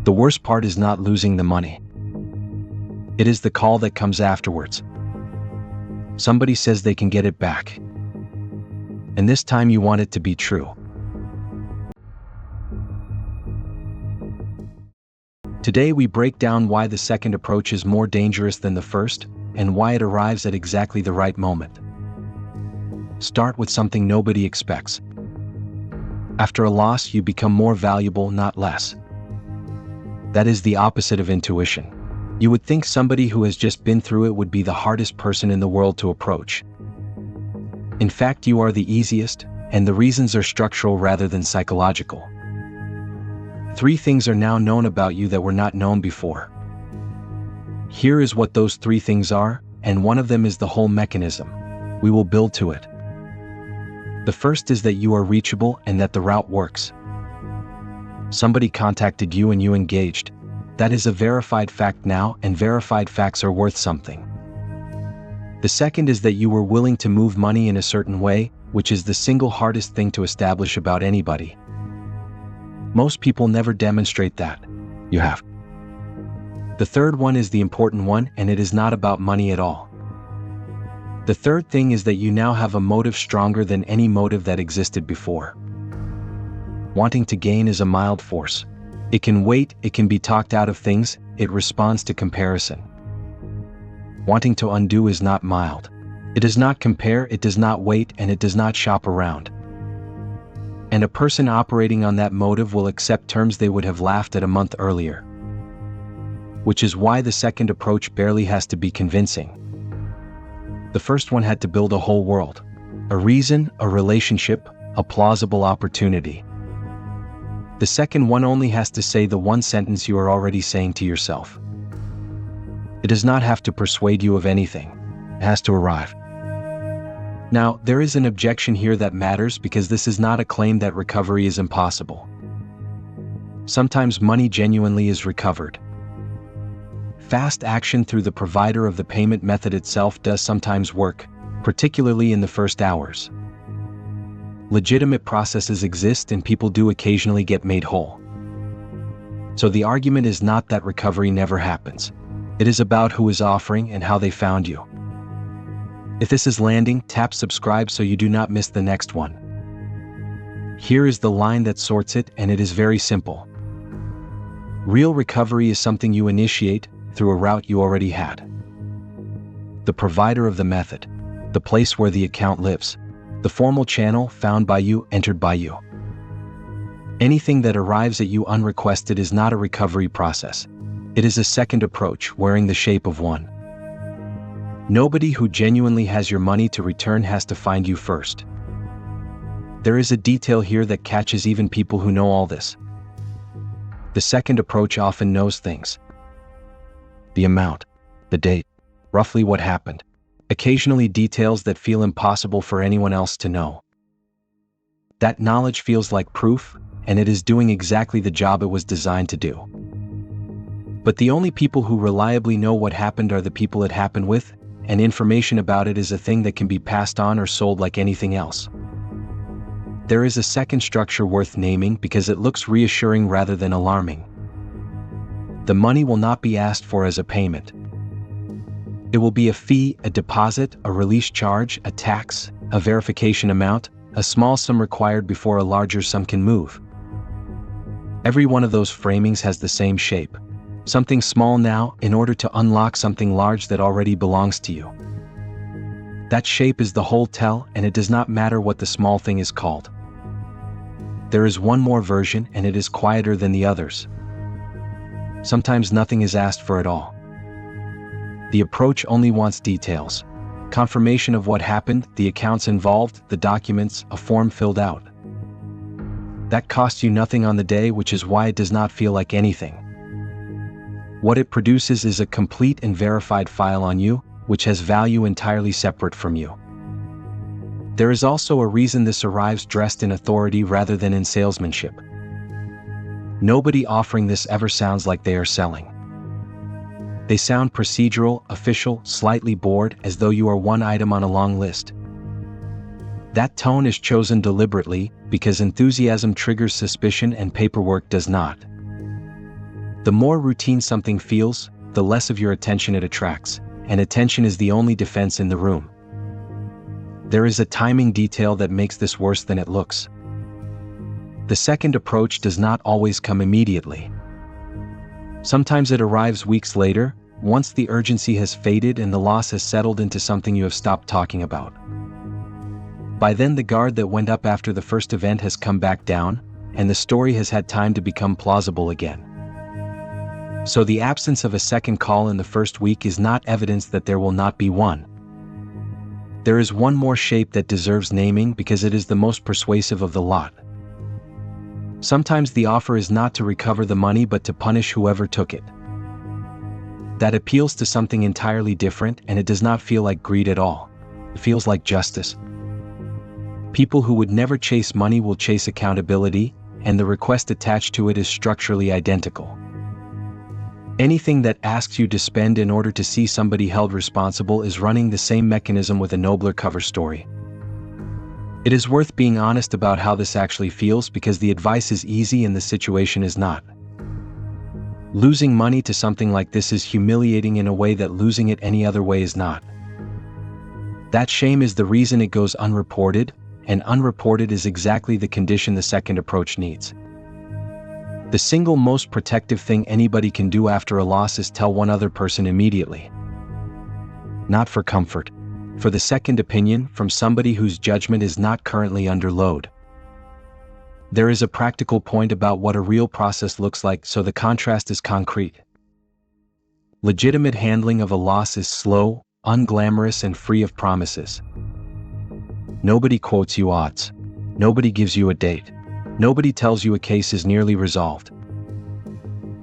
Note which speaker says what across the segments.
Speaker 1: The worst part is not losing the money. It is the call that comes afterwards. Somebody says they can get it back. And this time you want it to be true. Today we break down why the second approach is more dangerous than the first, and why it arrives at exactly the right moment. Start with something nobody expects. After a loss, you become more valuable, not less. That is the opposite of intuition. You would think somebody who has just been through it would be the hardest person in the world to approach. In fact, you are the easiest, and the reasons are structural rather than psychological. 3 things are now known about you that were not known before. Here is what those 3 things are, and one of them is the whole mechanism. We will build to it. The first is that you are reachable and that the route works. Somebody contacted you and you engaged. That is a verified fact now, and verified facts are worth something. The second is that you were willing to move money in a certain way, which is the single hardest thing to establish about anybody. Most people never demonstrate that. You have. The third one is the important one, and it is not about money at all. The third thing is that you now have a motive stronger than any motive that existed before. Wanting to gain is a mild force. It can wait, it can be talked out of things, it responds to comparison. Wanting to undo is not mild. It does not compare, it does not wait, and it does not shop around. And a person operating on that motive will accept terms they would have laughed at a month earlier. Which is why the second approach barely has to be convincing. The first one had to build a whole world. A reason, a relationship, a plausible opportunity. The second one only has to say the one sentence you are already saying to yourself. It does not have to persuade you of anything. It has to arrive. Now, there is an objection here that matters because this is not a claim that recovery is impossible. Sometimes money genuinely is recovered. Fast action through the provider of the payment method itself does sometimes work, particularly in the first hours. Legitimate processes exist and people do occasionally get made whole. So the argument is not that recovery never happens. It is about who is offering and how they found you. If this is landing, tap subscribe so you do not miss the next one. Here is the line that sorts it, and it is very simple. Real recovery is something you initiate through a route you already had. The provider of the method, the place where the account lives, the formal channel found by you, entered by you. Anything that arrives at you unrequested is not a recovery process. It is a second approach wearing the shape of one. Nobody who genuinely has your money to return has to find you first. There is a detail here that catches even people who know all this. The second approach often knows things. The amount, the date, roughly what happened. Occasionally details that feel impossible for anyone else to know. That knowledge feels like proof, and it is doing exactly the job it was designed to do. But the only people who reliably know what happened are the people it happened with, and information about it is a thing that can be passed on or sold like anything else. There is a second structure worth naming because it looks reassuring rather than alarming. The money will not be asked for as a payment. It will be a fee, a deposit, a release charge, a tax, a verification amount, a small sum required before a larger sum can move. Every one of those framings has the same shape. Something small now in order to unlock something large that already belongs to you. That shape is the whole tell, and it does not matter what the small thing is called. There is one more version, and it is quieter than the others. Sometimes nothing is asked for at all. The approach only wants details. Confirmation of what happened, the accounts involved, the documents, a form filled out. That costs you nothing on the day, which is why it does not feel like anything. What it produces is a complete and verified file on you, which has value entirely separate from you. There is also a reason this arrives dressed in authority rather than in salesmanship. Nobody offering this ever sounds like they are selling. They sound procedural, official, slightly bored, as though you are one item on a long list. That tone is chosen deliberately, because enthusiasm triggers suspicion and paperwork does not. The more routine something feels, the less of your attention it attracts, and attention is the only defense in the room. There is a timing detail that makes this worse than it looks. The second approach does not always come immediately. Sometimes it arrives weeks later, once the urgency has faded and the loss has settled into something you have stopped talking about. By then the guard that went up after the first event has come back down, and the story has had time to become plausible again. So the absence of a second call in the first week is not evidence that there will not be one. There is one more shape that deserves naming because it is the most persuasive of the lot. Sometimes the offer is not to recover the money but to punish whoever took it. That appeals to something entirely different, and it does not feel like greed at all. It feels like justice. People who would never chase money will chase accountability, and the request attached to it is structurally identical. Anything that asks you to spend in order to see somebody held responsible is running the same mechanism with a nobler cover story. It is worth being honest about how this actually feels because the advice is easy and the situation is not. Losing money to something like this is humiliating in a way that losing it any other way is not. That shame is the reason it goes unreported, and unreported is exactly the condition the second approach needs. The single most protective thing anybody can do after a loss is tell one other person immediately. Not for comfort. For the second opinion from somebody whose judgment is not currently under load. There is a practical point about what a real process looks like, so the contrast is concrete. Legitimate handling of a loss is slow, unglamorous, and free of promises. Nobody quotes you odds. Nobody gives you a date. Nobody tells you a case is nearly resolved.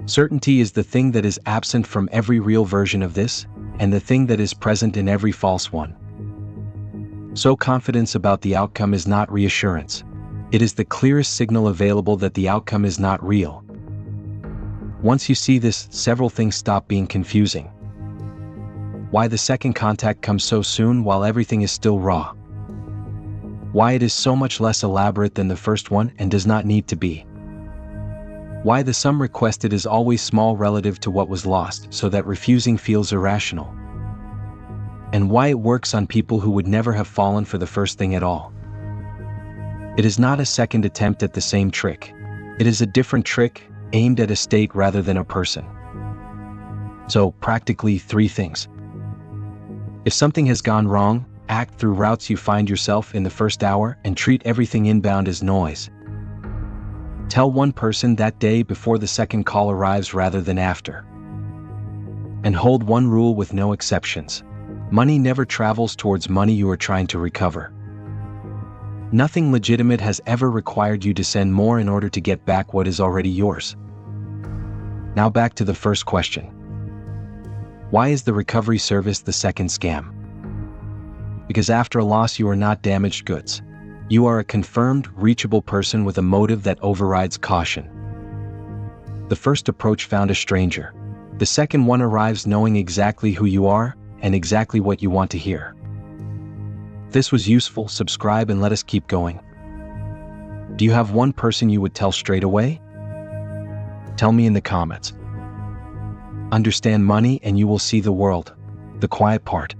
Speaker 1: Certainty is the thing that is absent from every real version of this, and the thing that is present in every false one. So confidence about the outcome is not reassurance. It is the clearest signal available that the outcome is not real. Once you see this, several things stop being confusing. Why the second contact comes so soon while everything is still raw. Why it is so much less elaborate than the first one and does not need to be. Why the sum requested is always small relative to what was lost, so that refusing feels irrational. And why it works on people who would never have fallen for the first thing at all. It is not a second attempt at the same trick. It is a different trick, aimed at a state rather than a person. So, practically 3 things. If something has gone wrong, act through routes you find yourself in the first hour and treat everything inbound as noise. Tell one person that day before the second call arrives rather than after. And hold one rule with no exceptions. Money never travels towards money you are trying to recover. Nothing legitimate has ever required you to send more in order to get back what is already yours. Now back to the first question. Why is the recovery service the second scam? Because after a loss you are not damaged goods. You are a confirmed, reachable person with a motive that overrides caution. The first approach found a stranger. The second one arrives knowing exactly who you are, and exactly what you want to hear. If this was useful, subscribe and let us keep going. Do you have one person you would tell straight away? Tell me in the comments. Understand money and you will see the world. The quiet part.